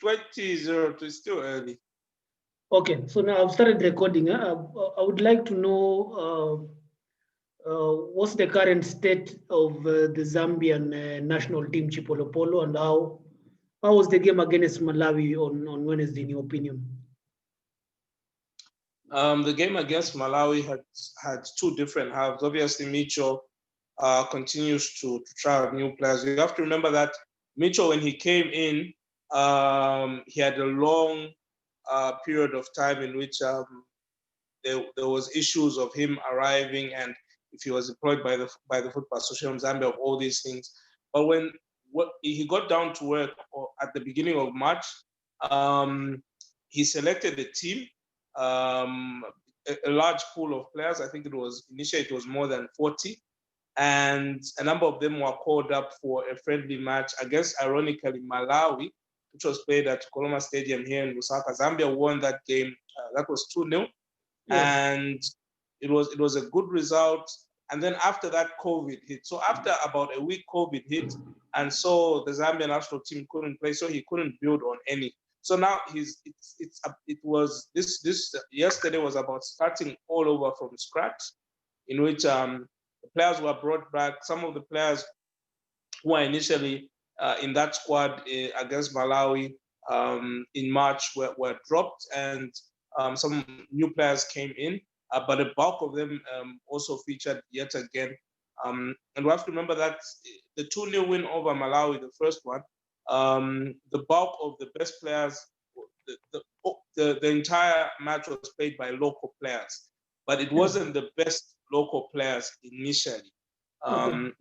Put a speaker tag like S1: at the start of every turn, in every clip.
S1: 2002 is still early.
S2: Okay, so now I've started recording. I would like to know what's the current state of the Zambian national team, Chipolopolo, and how was the game against Malawi on Wednesday, in your opinion?
S1: The game against Malawi had two different halves. Obviously, Mitchell continues to try out new players. You have to remember that Mitchell, when he came in, he had a long period of time in which there was issues of him arriving and if he was employed by the Football Association of Zambia of all these things. But when he got down to work at the beginning of March, he selected the team, a large pool of players. I think initially it was more than 40. And a number of them were called up for a friendly match against, ironically, Malawi, which was played at Koloma Stadium here in Lusaka. Zambia won that game. That was 2-0. Yeah. And it was a good result. And then after that, COVID hit. So after about a week, COVID hit. And so the Zambian national team couldn't play, so he couldn't build on any. So now yesterday was about starting all over from scratch, in which the players were brought back. Some of the players who were initially in that squad against Malawi in March were dropped, and some new players came in, but the bulk of them also featured yet again. And we have to remember that the 2-0 win over Malawi, the first one, the bulk of the best players, the entire match was played by local players, but it wasn't the best local players initially.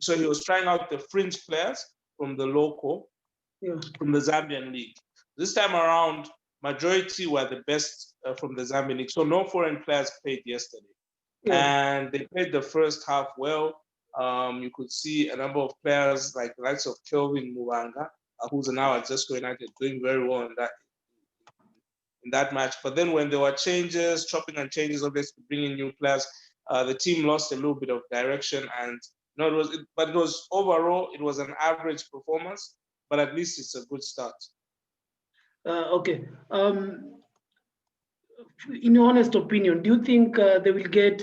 S1: So he was trying out the fringe players from the from the Zambian league. This time around, majority were the best from the Zambian league. So no foreign players played yesterday. And they played the first half well. You could see a number of players like the likes of Kelvin Mubanga, who's now at Zesco United, doing very well in that match. But then when there were changes, chopping and changes, obviously bringing new players, the team lost a little bit of direction. And it was overall, it was an average performance, but at least it's a good start.
S2: Okay. In your honest opinion, do you think they will get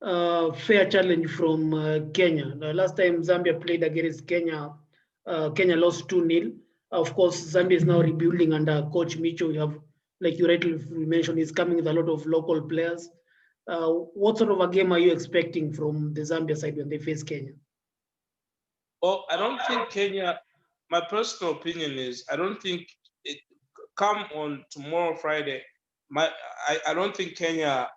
S2: fair challenge from Kenya? Last time Zambia played against Kenya, Kenya lost 2-0. Of course, Zambia is now rebuilding under Coach Micho. You have, like you rightly mentioned, he's coming with a lot of local players. What sort of a game are you expecting from the Zambia side when they face Kenya?
S1: Well, I don't think Kenya, my personal opinion is, I don't think it come on tomorrow, Friday, I don't think Kenya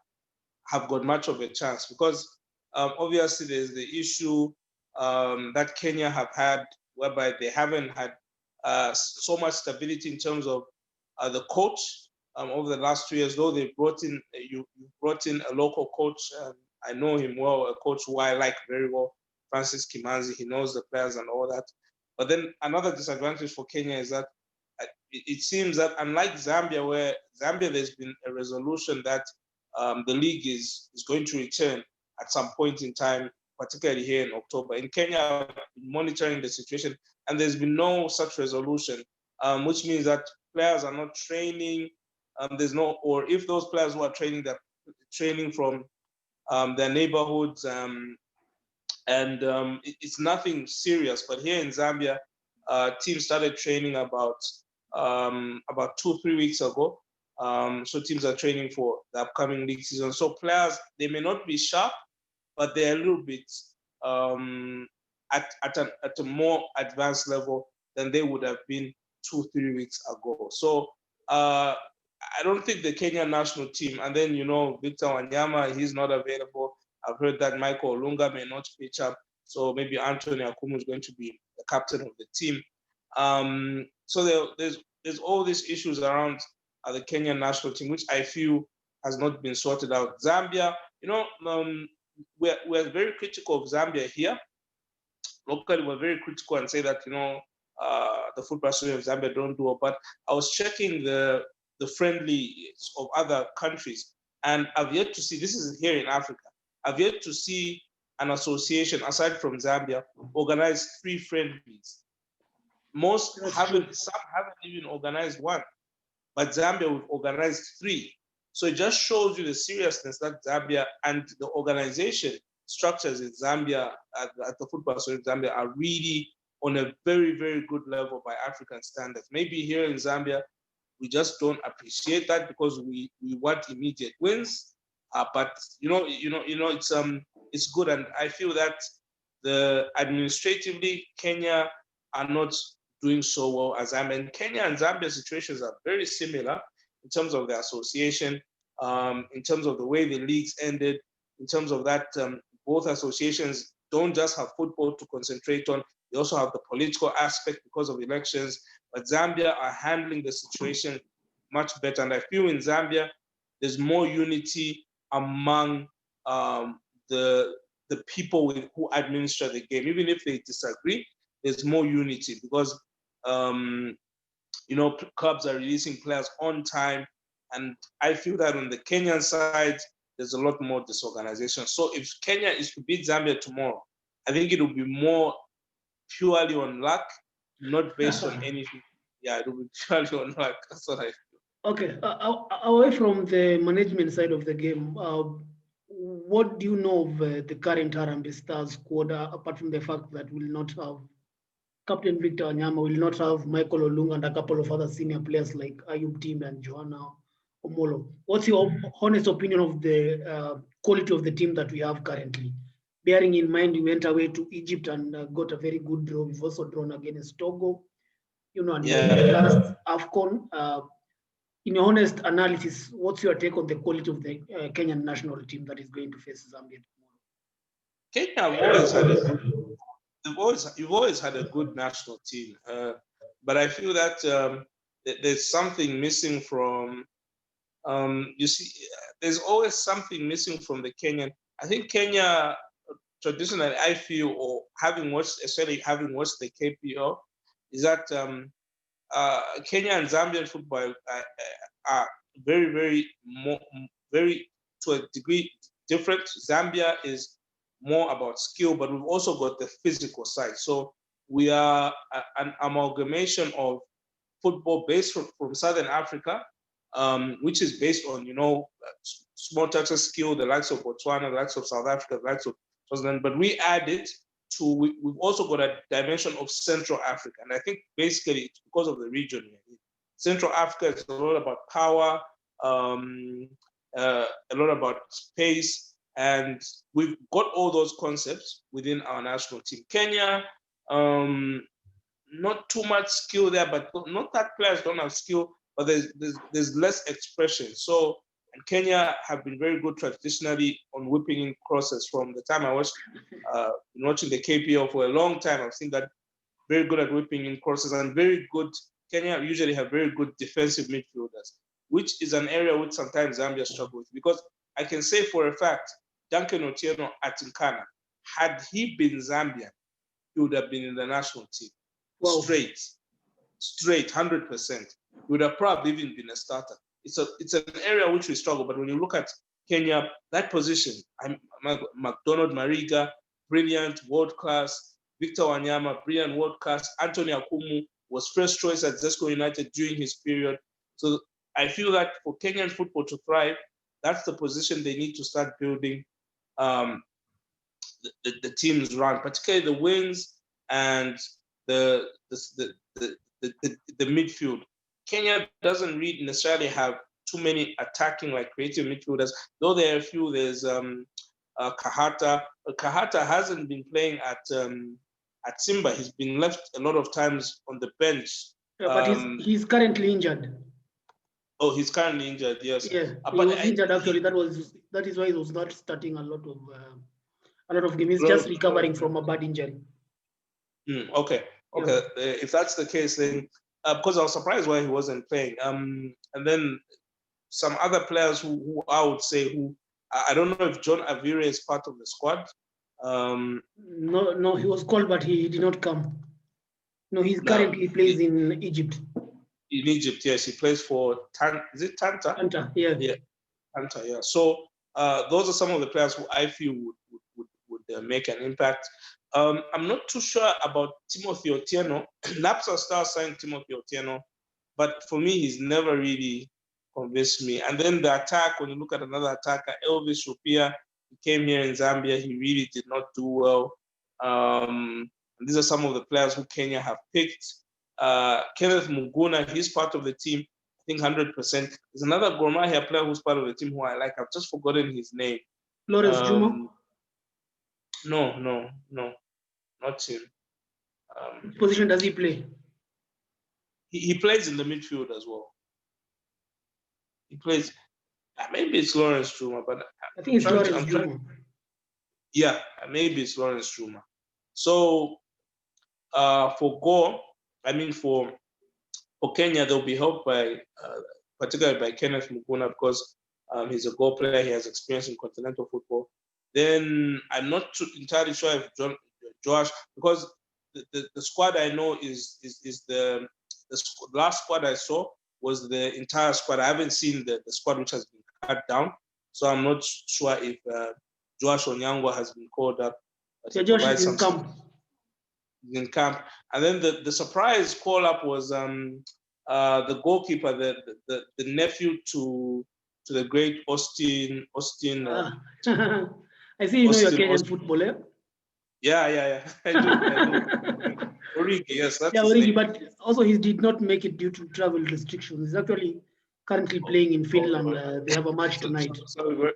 S1: have got much of a chance because obviously there's the issue that Kenya have had whereby they haven't had so much stability in terms of the coach over the last 2 years. Though they brought in you brought in a local coach. I know him well, a coach who I like very well, Francis Kimanzi. He knows the players and all that. But then another disadvantage for Kenya is that it seems that unlike Zambia, where Zambia there's been a resolution that the league is going to return at some point in time, particularly here in October. In Kenya, I've been monitoring the situation, and there's been no such resolution, which means that players are not training. There's no, or if those players who are training, they're training from their neighborhoods, and it's nothing serious. But here in Zambia, teams started training about 2-3 weeks ago. So teams are training for the upcoming league season. So players, they may not be sharp, but they're a little bit at a more advanced level than they would have been 2-3 weeks ago. So I don't think the Kenyan national team, and then, Victor Wanyama, he's not available. I've heard that Michael Olunga may not pitch up. So maybe Anthony Akumu is going to be the captain of the team. So there's all these issues around the Kenyan national team, which I feel has not been sorted out. Zambia, we're very critical of Zambia here. Locally, we're very critical and say that, the Football Association of Zambia don't do it. But I was checking the friendlies of other countries, and I've yet to see, this is here in Africa, I've yet to see an association, aside from Zambia, organize 3 friendlies some haven't even organized one, but Zambia we've organized 3. So it just shows you the seriousness that Zambia and the organization structures in Zambia at the Football Association of Zambia are really on a very, very good level by African standards. Maybe here in Zambia, we just don't appreciate that because we want immediate wins. But it's good, and I feel that administratively Kenya are not doing so well as Zambia. And Kenya and Zambia situations are very similar in terms of the association, in terms of the way the leagues ended, in terms of that both associations don't just have football to concentrate on, they also have the political aspect because of elections. But Zambia are handling the situation much better. And I feel in Zambia, there's more unity among the people who administer the game. Even if they disagree, there's more unity because clubs are releasing players on time. And I feel that on the Kenyan side, there's a lot more disorganization. So if Kenya is to beat Zambia tomorrow, I think it will be more purely on luck, not based on anything. Yeah, it will be purely on luck. That's what I feel.
S2: Okay, away from the management side of the game, what do you know of the current Harambee Stars squad, apart from the fact that we'll not have Captain Victor Wanyama, will not have Michael Olunga and a couple of other senior players like Ayub Tim and Joanna Omolo? What's your honest opinion of the quality of the team that we have currently? Bearing in mind we went away to Egypt and got a very good draw. We've also drawn against Togo, and last AFCON. In your honest analysis, what's your take on the quality of the Kenyan national team that is going to face Zambia tomorrow?
S1: Kenya you've always had a good national team, but I feel that there's something missing from. There's always something missing from the Kenyan. I think Kenya traditionally, I feel, or having watched the KPO, is that Kenya and Zambian football are very to a degree different. Zambia is more about skill, but we've also got the physical side. So we are an amalgamation of football based from Southern Africa, which is based on small touch of skill, the likes of Botswana, the likes of South Africa, the likes of Swaziland. But we added to we've also got a dimension of Central Africa, and I think basically it's because of the region. Central Africa is a lot about power, a lot about space, and we've got all those concepts within our national team. Kenya, not too much skill there, but not that players don't have skill, but there's less expression. So, and Kenya have been very good traditionally on whipping in crosses. From the time I was watching the KPL for a long time, I've seen that very good at whipping in crosses and very good. Kenya usually have very good defensive midfielders, which is an area which sometimes Zambia struggles with. Because I can say for a fact, Duncan Otieno at Nkana, had he been Zambian, he would have been in the national team. Wow. Straight, 100%. He would have probably even been a starter. It's an area which we struggle, but when you look at Kenya, that position, McDonald Mariga, brilliant, world-class, Victor Wanyama, brilliant, world-class, Anthony Akumu was first choice at Zesco United during his period. So I feel that for Kenyan football to thrive, that's the position they need to start building the teams around, particularly the wings and the midfield. Kenya doesn't really necessarily have too many attacking, like creative midfielders, though there are a few. There's Kahata. Kahata hasn't been playing at Simba. He's been left a lot of times on the bench.
S2: But he's currently injured.
S1: Oh, he's currently injured. Yes.
S2: Yeah, he was injured actually. That is why he was not starting a lot of games. He's just recovering from a bad injury.
S1: Okay. Yeah. If that's the case, then because I was surprised why he wasn't playing. And then some other players who I would say I don't know if John Avire is part of the squad.
S2: No, he was called, but he did not come. No, he currently plays in Egypt.
S1: In Egypt, yes, he plays for is it Tanta?
S2: Tanta, yeah.
S1: Yeah, Tanta, yeah. So those are some of the players who I feel would make an impact. I'm not too sure about Timothy Otieno. Napsa Stars signed Timothy Otieno, but for me, he's never really convinced me. And then the attack, when you look at another attacker, Elvis Rupia, he came here in Zambia, he really did not do well. And these are some of the players who Kenya have picked. Kenneth Muguna, he's part of the team, I think 100%. There's another Gor Mahia player who's part of the team who I like. I've just forgotten his name.
S2: Lawrence Juma?
S1: No, not him.
S2: Which position does he play?
S1: He plays in the midfield as well. He plays, maybe it's Lawrence Juma, but
S2: I think it's Lawrence Juma.
S1: Yeah, maybe it's Lawrence Juma. So for Kenya, they'll be helped by, particularly by Kenneth Muguna, because he's a goal player. He has experience in continental football. Then I'm not entirely sure if Josh, because the squad I know is the last squad I saw was the entire squad. I haven't seen the squad which has been cut down, so I'm not sure if Josh Onyango has been called up.
S2: Yeah, Josh is in camp.
S1: In camp, and then the surprise call up was the goalkeeper, the nephew to the great Austin.
S2: I see you know your Kenyan football, eh?
S1: Yeah. I do. Origi, yes, that's his
S2: Origi,
S1: name.
S2: but also he did not make it due to travel restrictions. He's actually currently playing in Finland. They have a match tonight.
S1: So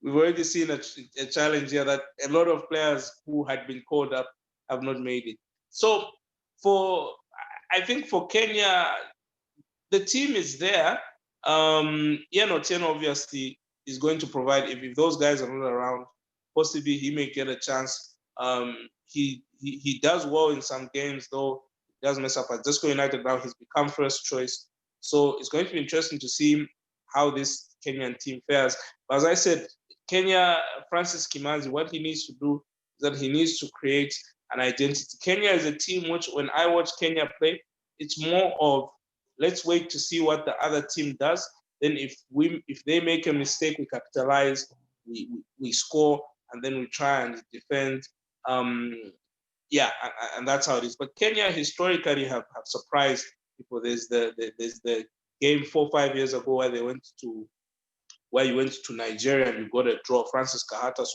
S1: we've already seen a challenge here that a lot of players who had been called up have not made it. So I think for Kenya, the team is there. Ian Otieno obviously is going to provide, if those guys are not around, possibly he may get a chance. He does well in some games, though he does mess up. At Zesco United now, he's become first choice. So it's going to be interesting to see how this Kenyan team fares. But as I said, Kenya, Francis Kimanzi, what he needs to do is that he needs to create an identity. Kenya is a team which, when I watch Kenya play, it's more of, let's wait to see what the other team does. Then if they make a mistake, we capitalize, we score, and then we try and defend. And that's how it is. But Kenya historically have surprised people. There's the game 4 or 5 years ago where you went to Nigeria and you got a draw. Francis Kahata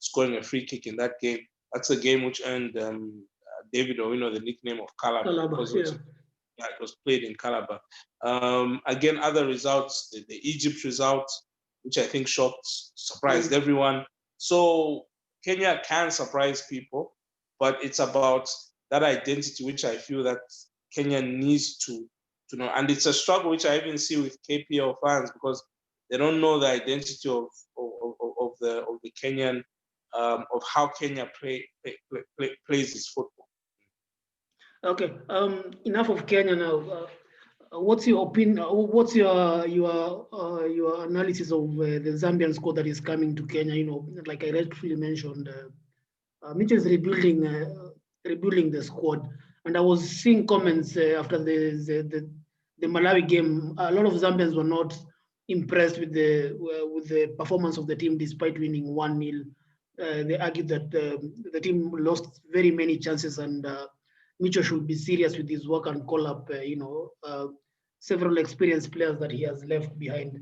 S1: scoring a free kick in that game. That's a game which earned David Owino the nickname of Calabar, because it was played in Calabar. Again, other results, the Egypt result, which I think surprised everyone. So Kenya can surprise people, but it's about that identity, which I feel that Kenya needs to know. And it's a struggle which I even see with KPL fans, because they don't know the identity of the Kenyan, of how Kenya plays its football.
S2: Okay, enough of Kenya now. What's your opinion? What's your analysis of the Zambian squad that is coming to Kenya? You know, like I rightfully mentioned, Mitch is rebuilding the squad, and I was seeing comments after the Malawi game. A lot of Zambians were not impressed with the performance of the team, despite winning 1-0. They argued that the team lost very many chances, and Micho should be serious with his work and call up, several experienced players that he has left behind.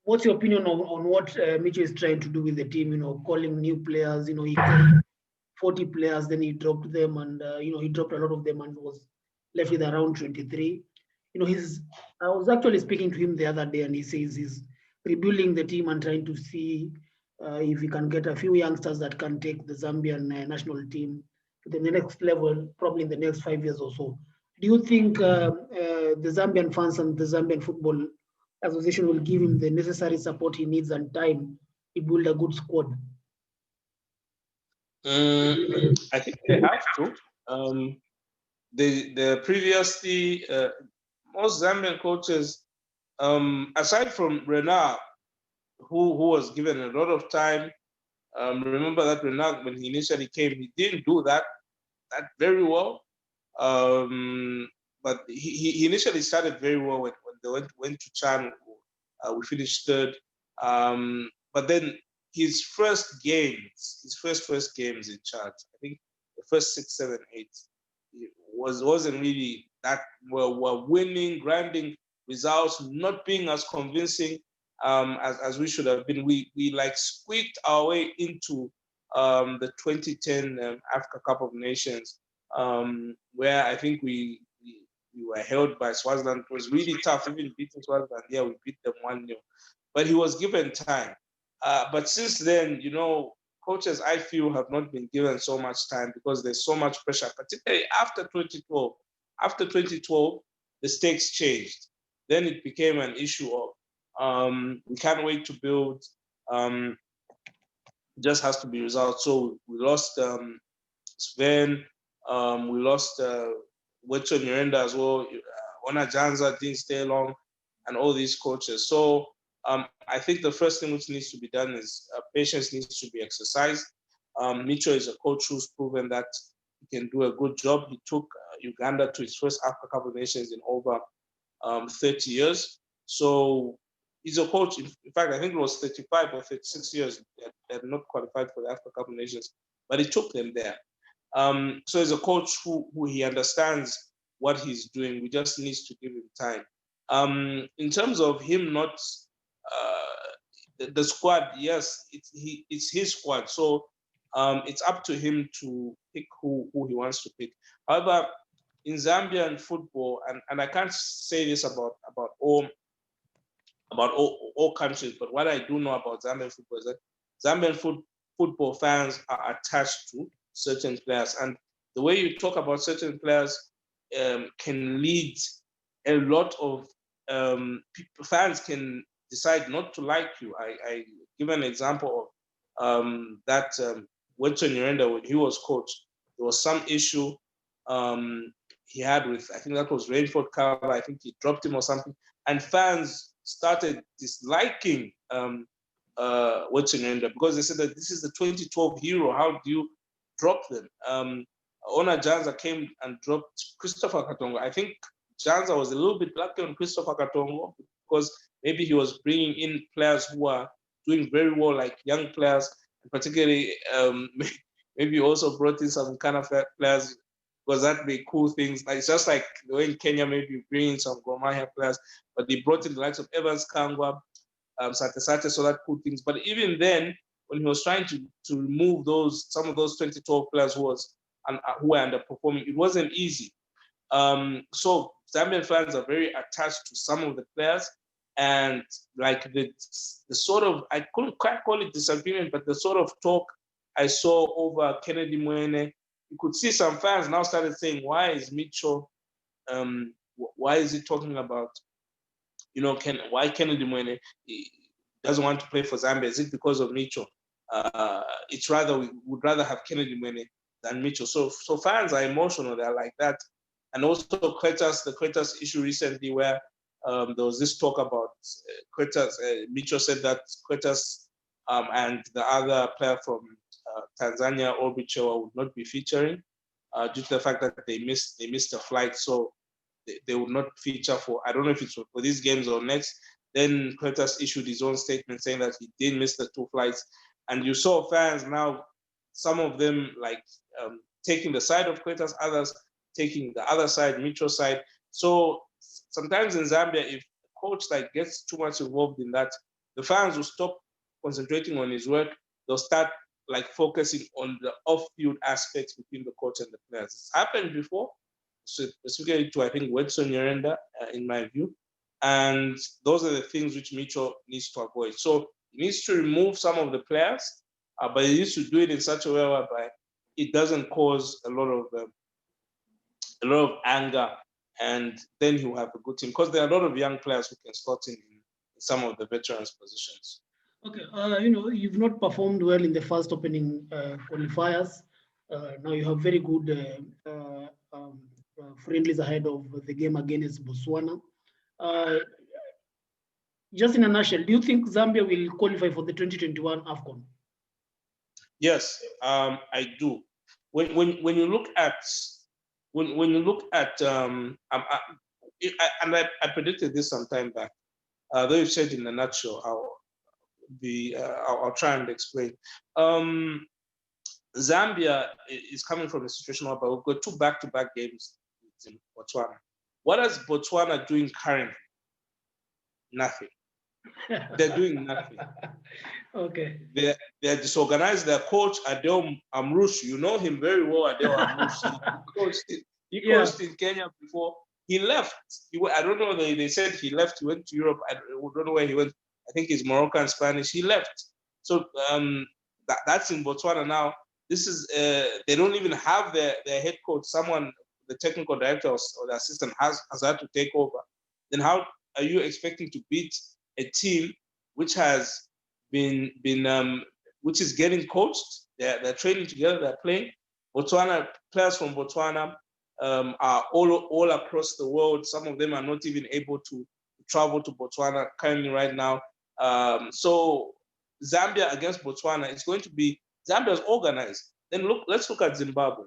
S2: What's your opinion on what Micho is trying to do with the team? You know, calling new players. You know, he called 40 players, then he dropped them, and he dropped a lot of them and was left with around 23. You know, I was actually speaking to him the other day, and he says he's rebuilding the team and trying to see if he can get a few youngsters that can take the Zambian national team to the next level, probably in the next 5 years or so. Do you think the Zambian fans and the Zambian Football Association will give him the necessary support he needs and time to build a good squad?
S1: I think they have to. The previously, most Zambian coaches, aside from Renard, who was given a lot of time. Remember that Renard, when he initially came, he didn't do that very well. But he initially started very well when they went to Chan. We finished third. But then his first games in charge, I think the first 6, 7, 8, wasn't really that were winning, grinding results, not being as convincing as we should have been. We like squeaked our way into the 2010 Africa Cup of Nations, where I think we were held by Swaziland. It was really tough, even beating Swaziland. Yeah, we beat them 1-0, but he was given time. But since then, coaches, I feel, have not been given so much time because there's so much pressure, particularly after 2012. After 2012, the stakes changed. Then it became an issue of we can't wait to build. Just has to be resolved. So we lost Sven, we lost Wecho Nyirenda as well. Ona Janza didn't stay long, and all these coaches. So I think the first thing which needs to be done is patience needs to be exercised. Micho is a coach who's proven that he can do a good job. He took Uganda to its first Africa Cup of Nations in over 30 years. So he's a coach. In fact, I think it was 35 or 36 years that had not qualified for the Africa Cup of Nations, but he took them there. So he's a coach who he understands what he's doing. We just need to give him time. In terms of him not the squad, yes, it's his squad. So it's up to him to pick who he wants to pick. However, in Zambian football, and I can't say this about all countries, but what I do know about Zambian football is that Zambian football fans are attached to certain players, and the way you talk about certain players can lead a lot of fans can decide not to like you. I give an example of that Wecho Nyirenda, when he was coach, there was some issue he had with, I think that was Rainford Cover. I think he dropped him or something, and fans started disliking Wecho Nyirenda because they said that this is the 2012 hero. How do you drop them? Ona Janza came and dropped Christopher Katongo. I think Janza was a little bit lucky on Christopher Katongo because maybe he was bringing in players who are doing very well, like young players, and particularly maybe also brought in some kind of players because that made cool things. Like, it's just like the way in Kenya, maybe you bring in some Gor Mahia players, but they brought in the likes of Evans Kangwa, Sate, so that cool things. But even then, when he was trying to remove some of those 2012 players who were underperforming, it wasn't easy. So Zambian fans are very attached to some of the players, and like the sort of, I couldn't quite call it disagreement, but the sort of talk I saw over Kennedy Mwene, you could see some fans now started saying, why is Micho, why is he talking about, why Kennedy Mwene doesn't want to play for Zambia? Is it because of Micho? It's rather, we would rather have Kennedy Mwene than Micho. So fans are emotional, they're like that. And also the Kretas issue recently where there was this talk about Kretas, Micho said that Kretas and the other player from Tanzania, Obichewa, would not be featuring due to the fact that they missed a flight. So they would not feature for, I don't know if it's for these games or next. Then Kretas issued his own statement saying that he did miss the 2 flights. And you saw fans now, some of them like taking the side of Kretas, others taking the other side, Micho side. So sometimes in Zambia, if the coach like gets too much involved in that, the fans will stop concentrating on his work. They'll start like focusing on the off-field aspects between the coach and the players. It's happened before, so specifically to, I think, Wecho Nyirenda, in my view. And those are the things which Micho needs to avoid. So he needs to remove some of the players, but he needs to do it in such a way whereby it doesn't cause a lot of anger, and then he'll have a good team because there are a lot of young players who can slot in some of the veterans positions.
S2: Okay, you've not performed well in the first opening qualifiers. Now you have very good friendlies ahead of the game against Botswana. Just in a nutshell, do you think Zambia will qualify for the 2021 AFCON?
S1: Yes, I do. When you look at and I predicted this some time back. Though you said in a nutshell how I'll try and explain. Zambia is coming from a situation where we've got 2 back-to-back games in Botswana. What is Botswana doing currently? Nothing. They're doing nothing.
S2: Okay.
S1: They're disorganized. Their coach, Adel Amrush, you know him very well, Adel Amrush. He coached in Kenya before. He left. I don't know, they said he left. He went to Europe. I don't know where he went. I think he's Moroccan Spanish. He left. So that's in Botswana now. This is, they don't even have their head coach. Someone, the technical director or the assistant has had to take over. Then how are you expecting to beat a team which has which is getting coached? They're training together. They're playing. Botswana players from Botswana are all across the world. Some of them are not even able to travel to Botswana currently right now. So Zambia against Botswana, it's going to be, Zambia is organized. Then let's look at Zimbabwe.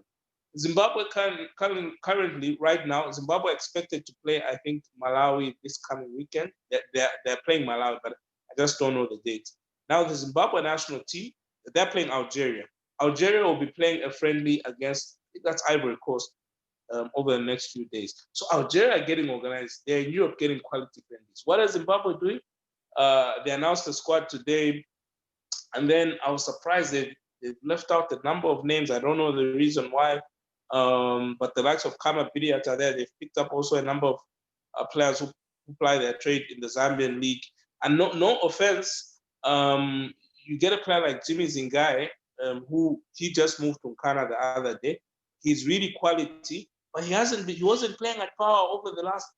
S1: Zimbabwe currently, right now, Zimbabwe expected to play, I think, Malawi this coming weekend. They're playing Malawi, but I just don't know the date. Now, the Zimbabwe national team, they're playing Algeria. Algeria will be playing a friendly against, I think that's Ivory Coast, over the next few days. So Algeria are getting organized. They're in Europe getting quality friendlies. What is Zimbabwe doing? They announced the squad today, and then I was surprised they've left out a number of names. I don't know the reason why. But the likes of Kama Bidiat are there. They've picked up also a number of players who ply their trade in the Zambian league. And no offense, you get a player like Jimmy Zingae, who he just moved from Ghana the other day. He's really quality, but he wasn't playing at power over the last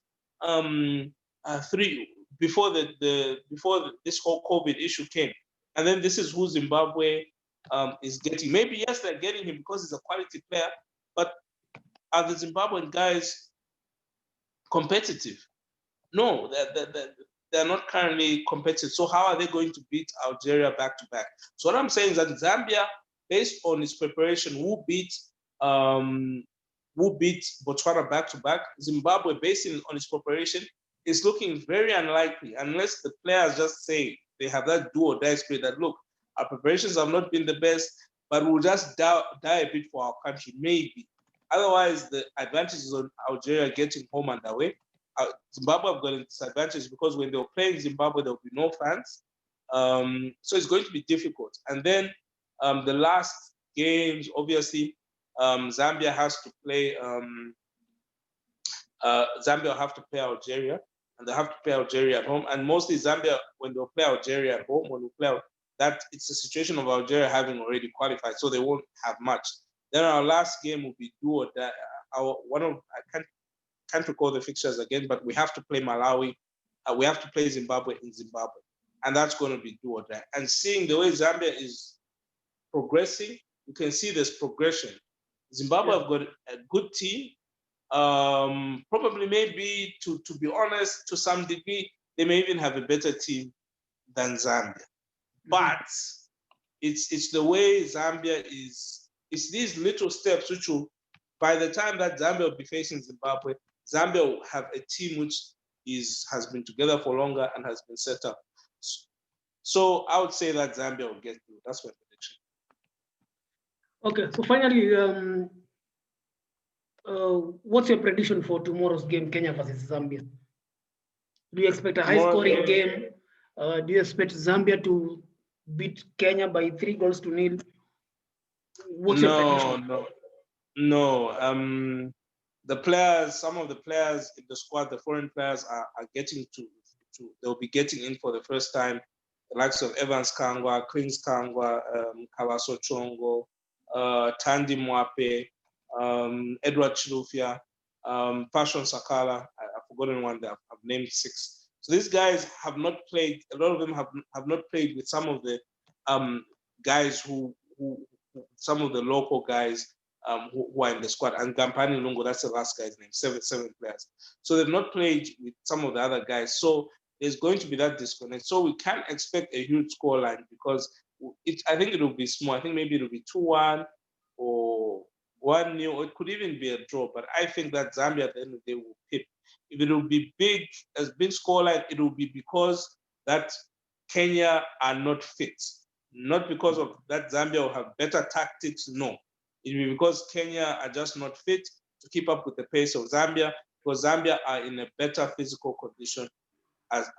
S1: before this whole COVID issue came. And then this is who Zimbabwe is getting. Maybe yes, they're getting him because he's a quality player, but are the Zimbabwean guys competitive? No, they're not currently competitive. So how are they going to beat Algeria back to back? So what I'm saying is that Zambia, based on its preparation, will beat Botswana back to back. Zimbabwe, based on its preparation, is looking very unlikely unless the players just say they have that do or die spirit that, look, our preparations have not been the best, but we'll just die a bit for our country, maybe. Otherwise, the advantages on Algeria getting home and away. Zimbabwe have got a disadvantage because when they were playing Zimbabwe, there will be no fans. So it's going to be difficult. And then the last games, obviously, Zambia has to play. Zambia will have to play Algeria, and they have to play Algeria at home. And mostly Zambia, when they'll play Algeria at home, that it's a situation of Algeria having already qualified, so they won't have much. Then our last game will be do or die. I can't recall the fixtures again, but we have to play Malawi. We have to play Zimbabwe in Zimbabwe, and that's going to be do or die. And seeing the way Zambia is progressing, you can see there's progression. Zimbabwe have got a good team. Probably, maybe to be honest, to some degree, they may even have a better team than Zambia. But it's the way Zambia is. It's these little steps which will, by the time that Zambia will be facing Zimbabwe, Zambia will have a team which has been together for longer and has been set up. So I would say that Zambia will get through. That's my prediction.
S2: Okay, so finally, what's your prediction for tomorrow's game, Kenya versus Zambia? Do you expect a high-scoring game? Do you expect Zambia to beat Kenya by 3-0? What's your prediction?
S1: No. The players, some of the players in the squad, the foreign players are getting they'll be getting in for the first time. The likes of Evans Kangwa, Klings Kangwa, Kawaso Chongo, Tandi Mwape, Edward Chilufya, Passion Sakala. I've forgotten one that I've named 6. So these guys have not played. A lot of them have not played with some of the guys who some of the local guys who are in the squad. And Gampani Lungo, that's the last guy's name. 7 players. So they've not played with some of the other guys. So there's going to be that disconnect. So we can't expect a huge scoreline because I think it will be small. I think maybe it will be 2-1 or 1-0. Or it could even be a draw. But I think that Zambia at the end of the day will pip. If it will be big, as big scoreline, it will be because that Kenya are not fit. Not because of that Zambia will have better tactics, no. It will be because Kenya are just not fit to keep up with the pace of Zambia, because Zambia are in a better physical condition as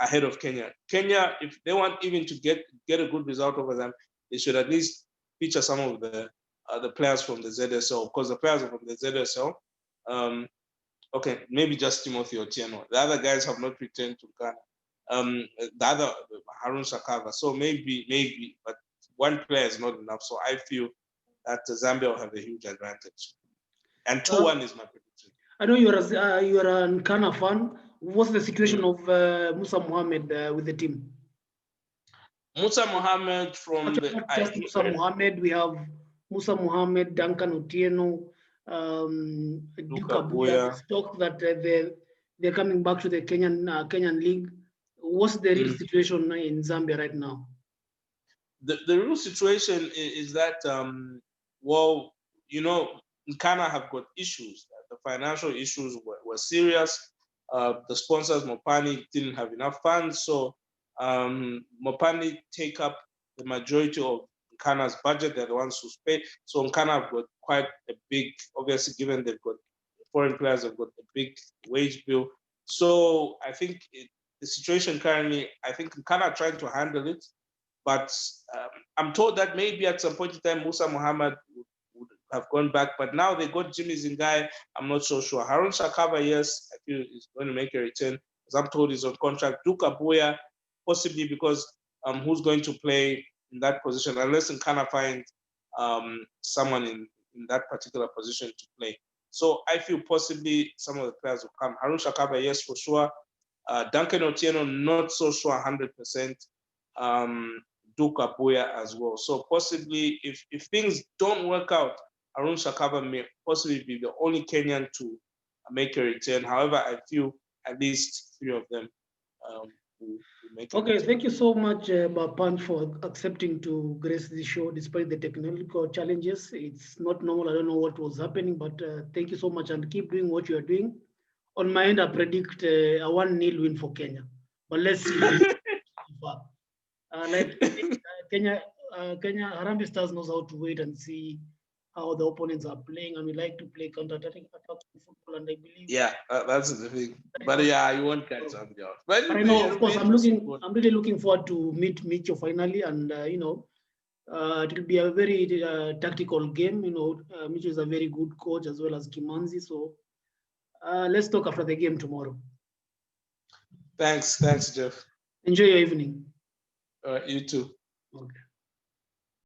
S1: ahead of Kenya. Kenya, if they want even to get a good result over them, they should at least feature some of the players from the ZSL, because the players from the ZSL, okay, maybe just Timothy Otieno. The other guys have not returned to Ghana. The other, Harun Shakava. So maybe, but one player is not enough. So I feel that Zambia will have a huge advantage. And 2-1 is my prediction.
S2: I know you're a Nkana fan. What's the situation of Musa Mohammed with the team?
S1: Musa Mohammed from
S2: Actually, not just Musa Mohammed. We have Musa Mohammed, Duncan Otieno, Duka Buya. Talk that they're coming back to the Kenyan league. What's the real situation in Zambia right now?
S1: The real situation is that, well, you know, Nkana have got issues. The financial issues were serious. The sponsors, Mopani, didn't have enough funds. So Mopani take up the majority of Nkana's budget. They're the ones who pay. So Nkana have got quite a big, obviously, given they've got foreign players, have got a big wage bill. So I think the situation currently, I think Nkana are trying to handle it. But I'm told that maybe at some point in time, Musa Mohammed would have gone back. But now they got Jimmy Zingai. I'm not so sure. Harun Shakava, yes, I feel is going to make a return. As I'm told, he's on contract. Duka Buya, possibly because who's going to play in that position, unless Nkana find someone in that particular position to play. So I feel possibly some of the players will come. Harun Shakava, yes, for sure. Duncan Otieno, not so sure 100%. Duka Buya as well. So possibly, if things don't work out, Harun Shakava may possibly be the only Kenyan to make a return. However, I feel at least 3 of them will make a return.
S2: Thank you so much, Bapan, for accepting to grace the show despite the technical challenges. It's not normal. I don't know what was happening, but thank you so much and keep doing what you are doing. On my end, I predict a 1-0 win for Kenya. But let's see. Kenya Harambee Stars knows how to wait and see how the opponents are playing, and we like to play counter-attacking football. And I believe,
S1: yeah, that's the thing. But yeah, you won't catch Zambia.
S2: But I know, of course, I'm really looking forward to meet Micho finally, and it will be a very tactical game. Micho is a very good coach as well as Kimanzi. So let's talk after the game tomorrow.
S1: Thanks, Jeff.
S2: Enjoy your evening.
S1: You too.
S2: Okay.